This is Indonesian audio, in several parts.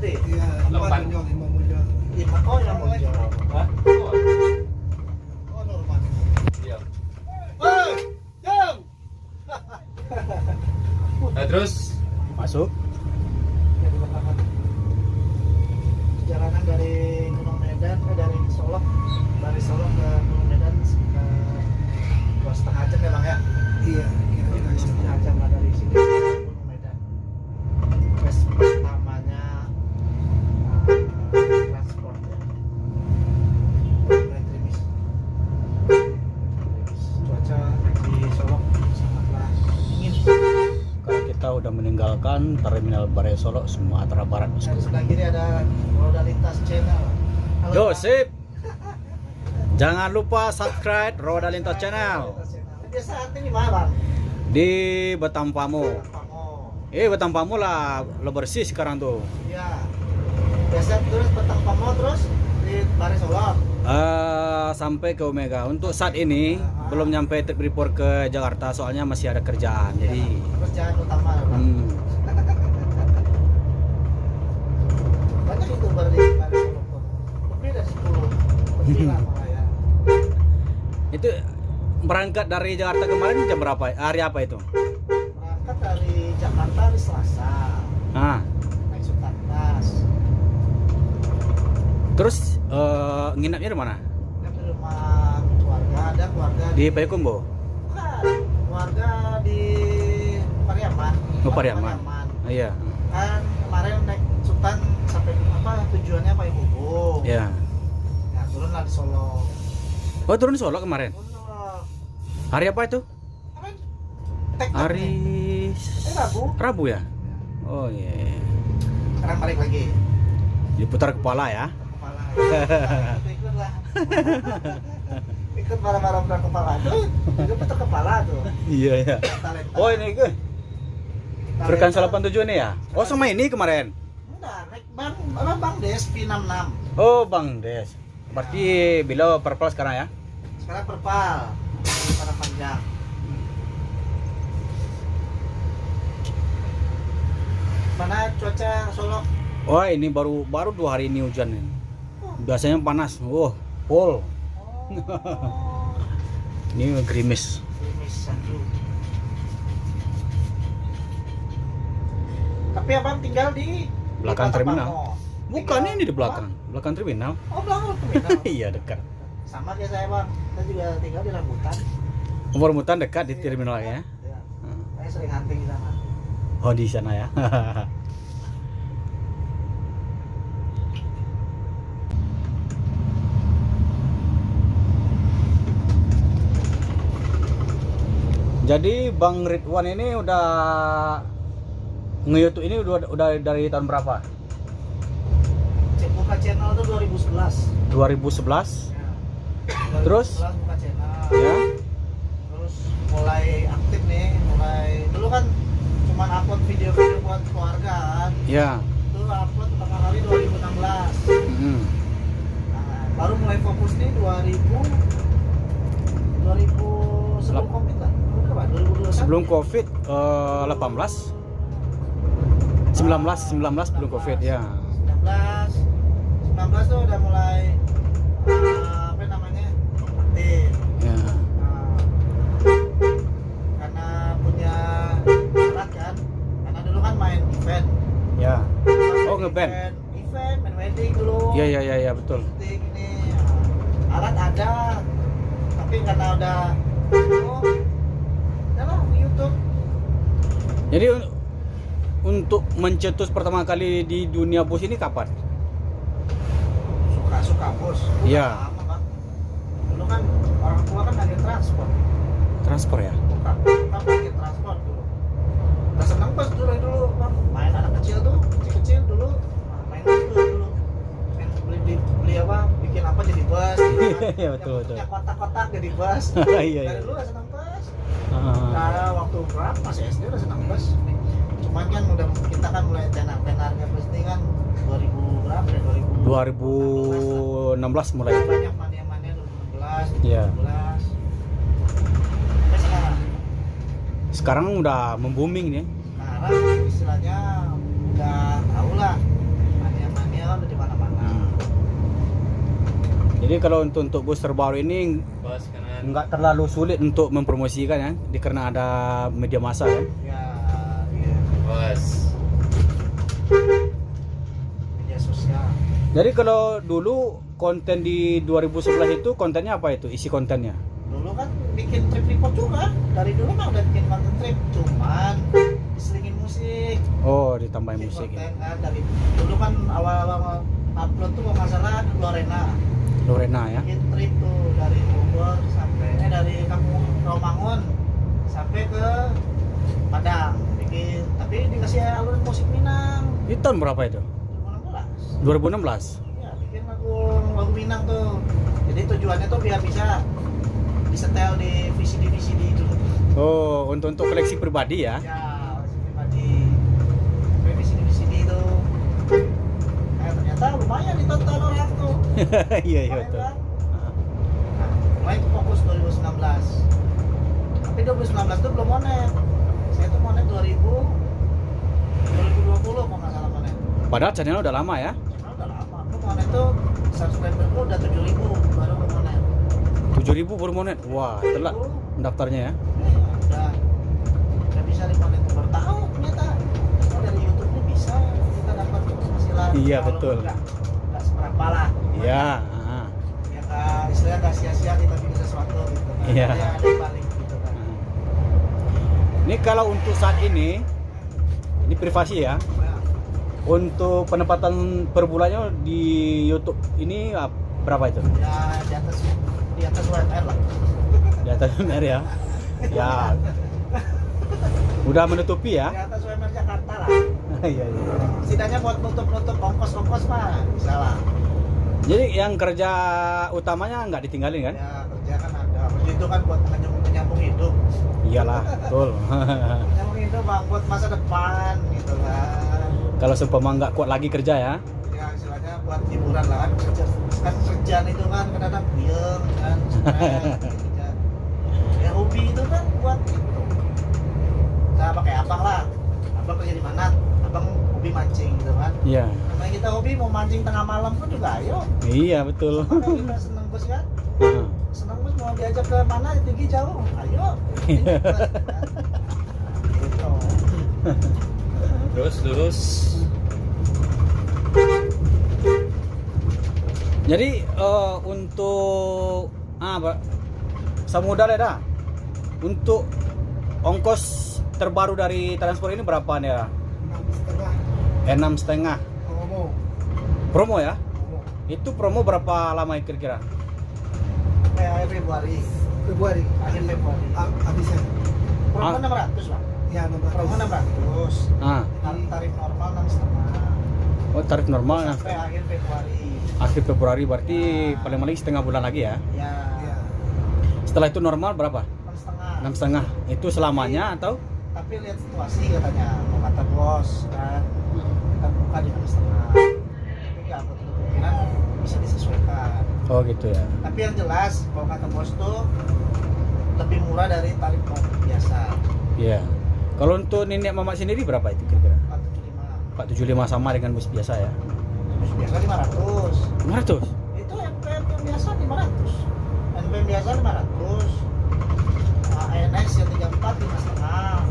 gede. Iya, Lepan. Imam Munjol. Oh, yang muncul. Hah? Oh, normal. Iya. Woi, jam. Nah, terus Masuk. Perjalanan dari Gunung Medan dari Solok ke Gunung Medan ke 2,5 jam ya bang ya. Iya, kira-kira 2,5 jam lah dari sini ke Gunung Medan. Quest pertamanya transport ya. Trimis. Cuaca di Solok sangatlah dingin. Sekarang kita udah meninggalkan Terminal Baraya Solok, Sumatera Barat. Dan sebelah kiri ada Roda Lintas Channel. Halo, Yo, Bang. sip. Jangan lupa subscribe Roda Lintas Channel Dia saat ini mana bang? di Betampamo. Pamo. Betampamo lah, lo bersih sekarang tuh. Iya. Biasa terus petang Pamo terus di Baraya Solok. Sampai ke Omega. Untuk saat ini belum nyampe trip report ke Jakarta, soalnya masih ada kerjaan. Jadi Kerjaan utama bang. Banyak youtuber di Baraya Solok tuh. Lebih dari 10. Lebih lah malah ya. itu berangkat dari Jakarta kemarin jam berapa? Hari apa itu? Berangkat dari Jakarta hari Selasa. Ah, Naik Sultantas. terus nginapnya di mana? Kan di rumah keluarga, ada keluarga Di Payakumbo. bukan, keluarga di Pariaman. Oh, Pariaman. Iya. Kan kemarin naik Sultan sampai apa tujuannya Pak Ibu. Ya. Ya turunlah di Solo. Oh, turun di Solo kemarin. Turun. Hari apa itu? Kemarin tek-tek Hari nih. Rabu. Rabu ya? Oh iya. Sekarang balik lagi. Diputar kepala ya. Kepala. Ikut lah. Ikut marah-marah putar kepala tuh. Itu putar kepala tuh. Iya ya. Talenta. Oh ini ke Talenta. Frekansi 87 ini ya? Oh sama ini kemarin. Enggak, naik Bang Des P66. Oh Bang Des. Berarti bila purple sekarang ya? Sekarang perpal. Pada panjang. Mana cuaca Solo? Oh ini baru 2 hari ini hujan ini. Biasanya panas. Oh, pol. Oh. Ini gerimis. Gerimis satu. Tapi abang tinggal di Belakang Kota terminal. Pamo. Bukan Tinggal- ini di belakang. Belakang terminal. Oh belakang terminal. Iya dekat. Sama kayak saya bang. Saya juga tinggal di Rambutan. Umur-umutan dekat di terminal ya. Ya. Saya sering hunting di sana. Oh di sana ya. Jadi Bang Ridwan ini udah nge-YouTube ini udah dari tahun berapa? Buka channel tuh 2011. 2011 Ya. Terus? 2011 buka channel. ya. Terus mulai aktif nih, dulu kan cuma upload video-video buat keluarga kan. Ya. Itu upload pertama kali 2016. Mm. Nah, baru mulai fokus nih 2000 sebelum Covid lah. Berapa? 2021. Sebelum Covid 18 19 sebelum Covid ya. 19 tuh udah mulai apa namanya? Aktif. Ya. Karena punya alat kan. Karena dulu kan main event. Ya. Main Oh, ngeband. Event, main wedding dulu. Ya betul. Wedding ini alat ada. Tapi karena udah lah YouTube. Jadi untuk mencetus pertama kali di dunia bus ini kapan? Suka bos. Iya. Lama, Bang. Dulu kan orang tua kan lagi transport. Transfer ya? Buka lagi transport dulu. Udah seneng bos dulu bang. Main anak kecil tuh, kecil dulu. Nah, main itu dulu. Main beli apa? Bikin apa jadi bus. Iya, betul. Punya kotak-kotak jadi bus. Iya. Dari dulu udah seneng bus. Ah. Nah, waktu berapa masih SD udah seneng bus. Cuman kan udah kita kan mulai tenar-tenarnya bus ini kan 2000 berapa ya? 2016 mulai. Banyak mania-mania 2016, Iya. 2017. Sampai sekarang. Sekarang udah membooming nih. Sekarang istilahnya udah tahu lah Jadi kalau untuk bus terbaru ini Pas kanan. nggak terlalu sulit untuk mempromosikan ya, karena ada media massa kan. Ya, iya. Pas. Media sosial. Jadi kalau dulu konten di 2011 itu kontennya apa itu? Isi kontennya? Dulu kan bikin trip report juga. Dari dulu mah udah bikin konten trip, cuman diselingin musik. Oh, ditambahin Bikin musik konten ya. kan dari dulu kan awal-awal upload tuh kalau nggak salah Lorena ya. bikin trip tuh dari Bogor sampai dari kampung Rawamangun sampai ke Padang bikin, tapi dikasih alunan musik Minang Itu tahun berapa itu? 2016. 2016. Ya bikin lagu Minang tuh. Jadi tujuannya tuh biar bisa disetel di VCD itu. Oh, untuk koleksi pribadi ya. Ya, pribadi. VCD itu. Ternyata lumayan ditonton orang tuh. Iya, iya Lumayan betul. kan? Nah, mulai itu fokus 2019. Tapi 2019 tuh belum monet. Saya tuh monet 2020 kalau nggak salah monet. Padahal channelnya udah lama ya. Channel udah lama. Aku monet tuh subscriber tuh udah 7.000 baru ke monet. 7.000 baru monet. Wah, telat mendaftarnya ya. Udah bisa di monet baru tahu ternyata. Oh, dari YouTube ini bisa kita dapat penghasilan. Iya, Walaupun betul. nggak seberapa lah. Iya. Ya nggak, istilahnya nggak sia-sia kita bikin sesuatu gitu kan. Iya. Ya, ada yang balik gitu kan. Ini kalau untuk saat ini privasi ya. Nah, Untuk penempatan per bulannya di YouTube ini berapa itu? ya di atas UMR lah. Di atas UMR ya. Ya. Udah menutupi Di ya. atas UMR Jakarta lah. Iya, iya. Setidaknya buat nutup ongkos mah bisa lah. Jadi yang kerja utamanya nggak ditinggalin kan? Ya kerja kan ada. Itu kan buat menyambung hidup. Iyalah, betul. Menyambung hidup bang buat masa depan gitu kan. Kalau seumpama nggak kuat lagi kerja ya. Ya istilahnya buat hiburan lah kan kerjaan itu kan kadang-kadang puyeng kan stres, gitu kan. Ya hobi itu kan buat itu. Nah pakai abang lah. Abang kerja di mana? Abang hobi mancing gitu kan. Iya. Namanya kita hobi mau mancing tengah malam pun juga ayo. Iya, betul. Kalau kita seneng bos kan. Heeh. Seneng bos mau diajak ke mana tinggi jauh. Ayo. Gitu. Terus lurus. Jadi untuk Samudra ya dah. Untuk ongkos terbaru dari transport ini berapa nih ya? 6,5 6,5. promo. Promo ya? Promo. Itu promo berapa lama kira-kira? Sampai akhir Februari. Februari Akhir Februari. habisnya. Promo Ah. 600 lah. Ya, Promo 600. Ah, Tarif normal 6,5. oh tarif normal nah. Sampai akhir Februari. Akhir Februari berarti Ya. paling paling setengah bulan lagi ya. Ya. Ya. Setelah itu normal berapa? 6,5. 6,5. Itu selamanya atau? Tapi lihat situasi katanya. Mau kata bos kan. Kita buka di 6,5. Tapi ya kemungkinan bisa disesuaikan. Oh gitu ya. Tapi yang jelas kalau kata bos tuh lebih murah dari tarif biasa. Iya. Kalau untuk nenek mama sendiri berapa itu kira-kira? 475. 475 sama dengan bus biasa ya. Bus biasa 500. 500. Itu NPM yang biasa 500. NPM biasa 500. ANS yang 34 5,5.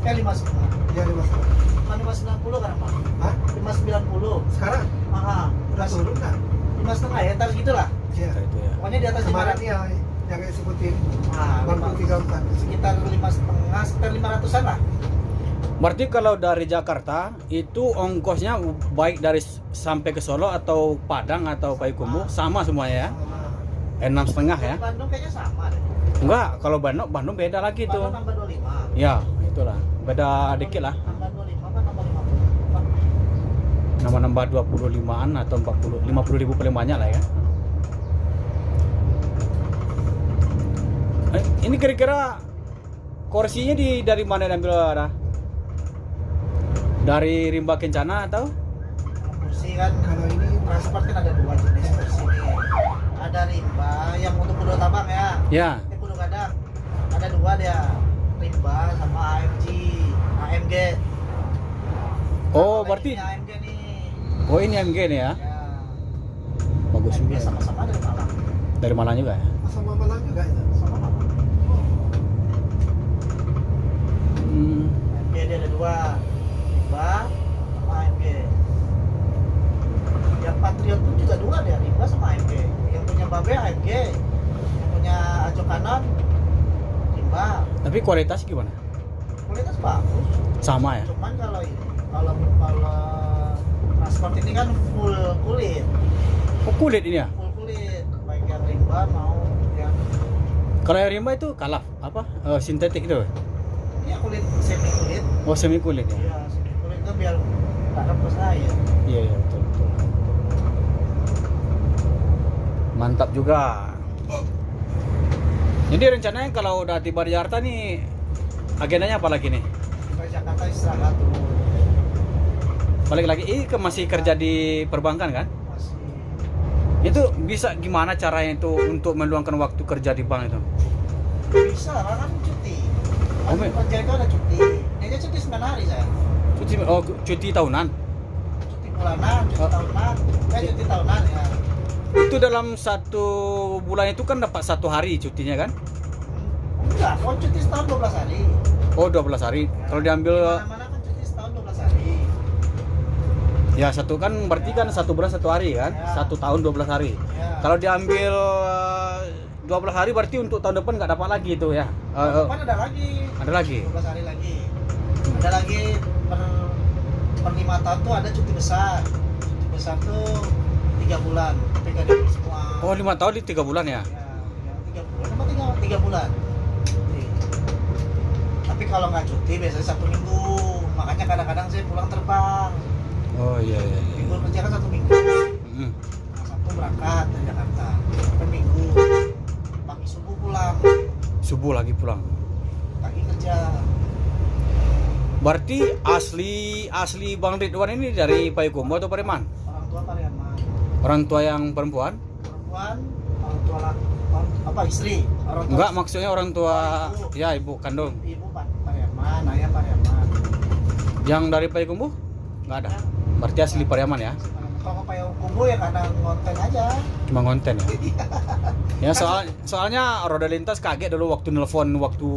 5,5. Ya, 5,5. Bukan 590 kan Pak? Hah? 590. Sekarang Aha. udah turun kan? 5,5 ya, entar gitulah. Ya. Itu ya. Pokoknya di atas Kemarin 500. ya yang eksekutif Nah, 83 sekitar 5,5, sekitar 500-an lah. Berarti kalau dari Jakarta itu ongkosnya baik dari sampai ke Solo atau Padang atau Payakumbuh sama semuanya ya. 6,5 ya. Bandung kayaknya sama deh. Enggak, kalau Bandung beda lagi tuh. Bandung nambah 25. Ya, itulah. Beda dikit lah. Nambah 25 kan nambah 50. Nambah 25-an atau 50 ribu paling banyak lah ya. Ini kira-kira kursinya dari mana diambil ada? Dari Rimba Kencana atau? Kursi kan Kalau ini transport kan ada 2 jenis kursi nih. Ada rimba yang untuk kuda tabang ya. Ya. Kuda gadang. Ada 2 dia. Rimba sama AMG. Oh, Kalau berarti ini AMG nih. oh ini MG nih ya. Ya. Bagus juga. Ya, sama-sama dari Malang. Dari Malang juga ya. Sama Malang juga itu. Sama Malang. AMG dia ada dua, Rimba sama AMG. Yang Patriot pun juga dua dia, Rimba sama AMG. Yang punya Babe AMG, yang punya Ajo Kanan Rimba. Tapi kualitas gimana? Kualitas bagus. Sama ya. Cuman kalau transport ini kan full kulit, Oh kulit ini ya. full kulit. Baik yang Rimba mau yang Kalau yang Rimba itu kalaf apa? Sintetik itu. ya kulit semi kulit. Oh semi kulit ya. Ya semi kulit kan biar tak kempes air. Iya iya betul betul. Mantap juga. Jadi rencananya kalau udah tiba di Jakarta nih agendanya apa lagi nih? Di Jakarta istirahat dulu. Balik lagi, masih kerja di perbankan kan? Masih Itu bisa gimana caranya itu untuk meluangkan waktu kerja di bank itu? bisa lah kan cuti. Oh, Kan kerja itu ada cuti. Dia aja cuti 9 hari saya. Cuti tahunan. Cuti bulanan, cuti tahunan. Cuti tahunan ya. Itu dalam satu bulan itu kan dapat 1 hari cutinya kan? Enggak, kalau cuti setahun 12 hari. Oh 12 hari. Kalau diambil Mana-mana kan cuti setahun 12 hari. ya satu kan berarti kan 1 bulan 1 hari kan? Ya. 1 tahun 12 hari. Ya. Kalau diambil 12 hari berarti untuk tahun depan nggak dapat lagi itu ya? Depan ada lagi. Ada lagi? 12 hari lagi. Ada lagi per 5 tahun tuh ada cuti besar. Cuti besar tuh 3 bulan. Tapi nggak diambil semua. Oh 5 tahun di 3 bulan ya? Ya, 3 bulan apa 3 bulan. Cuti. Tapi kalau nggak cuti biasanya 1 minggu. Makanya kadang-kadang saya pulang terbang. Oh iya iya. iya. Minggu kerja kan 1 minggu. Hmm. Sabtu berangkat dari Jakarta. Per minggu. Pagi subuh pulang. Subuh lagi pulang. Pagi kerja. Berarti asli Bang Ridwan ini dari Payakumbuh atau Pariaman? Orang tua Pariaman. Orang tua yang perempuan? Perempuan, orang tua apa istri? Orang tua Enggak, maksudnya orang tua ibu. ya ibu kandung. Ibu Pariaman, ayah Pariaman. Yang dari Payakumbuh? Enggak ada. Berarti asli Pariaman ya? Kalau Payakumbuh ya kadang konten aja. Cuma konten ya. Ya soalnya roda lintas kaget dulu waktu nelpon waktu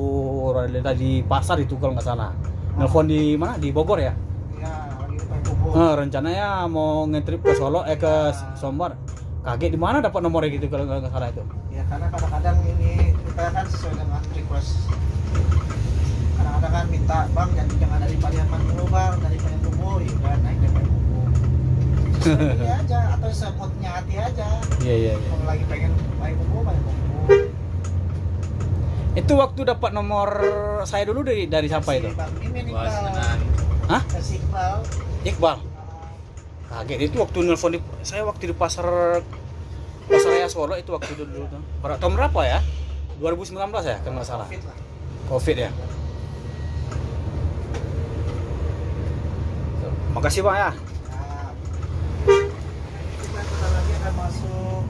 roda lintas di pasar itu kalau nggak salah. Nelpon di mana? Di Bogor ya? Iya, lagi di Payakumbuh. Rencananya mau ngetrip ke Solo ke Sumbar. Kaget di mana dapat nomornya gitu kalau nggak salah itu. Ya karena kadang-kadang ini kita kan sesuai dengan request. Kadang-kadang kan minta bang jangan dari Pariaman dulu bang, dari Payakumbuh ya udah naik dari Payakumbuh. Ini aja atau semutnya hati aja. Iya iya iya. Kalau lagi pengen Payakumbuh. Itu waktu dapat nomor saya dulu dari siapa itu? Si Bang Mimin Wah, Iqbal. senang. Hah? Si Iqbal. Iqbal. Kaget itu waktu nelpon saya waktu di pasar Raya Solo itu waktu dulu tuh. Tahun berapa ya? 2019 ya kalau nggak salah. Covid lah. Covid ya. Makasih Bang ya. Nah, kita bentar lagi akan masuk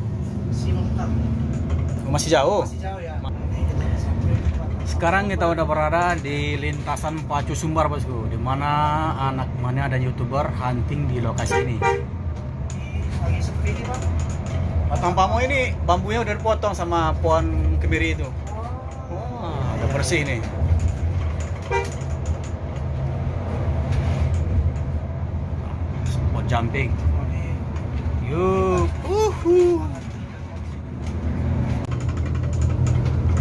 Silungkang. Masih jauh. Masih jauh ya. Ini kita sampai di Batam. Sekarang kita udah berada di lintasan Pacu Sumbar bosku, di mana ada YouTuber hunting di lokasi ini. Ini lagi sepi nih bang. Batang pamu ini bambunya udah dipotong sama pohon kemiri itu. Wah, udah bersih nih. Spot jumping. Oh, ini Yuk.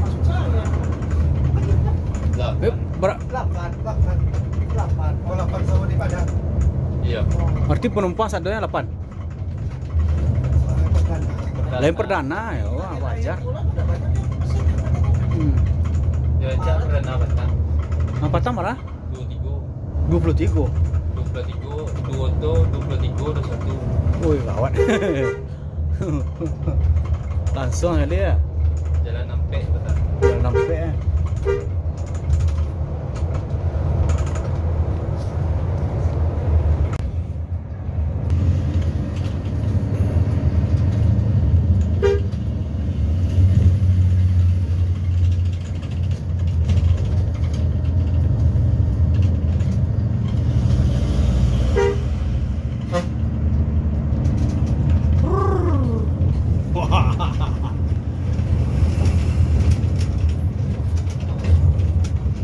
masuk saya. Lah, Delapan. Oh, 8 sama di Padang. iya. Berarti penumpang satunya 8. Lain perdana ya, wah wajar. Pulang udah banyak ya. Masih. Ya, cak pernah batang. Apa tambah 23, 23. 23, 21. Wih, gawat. Langsung ya dia. Jalan sampai batang. Jangan sampai ya.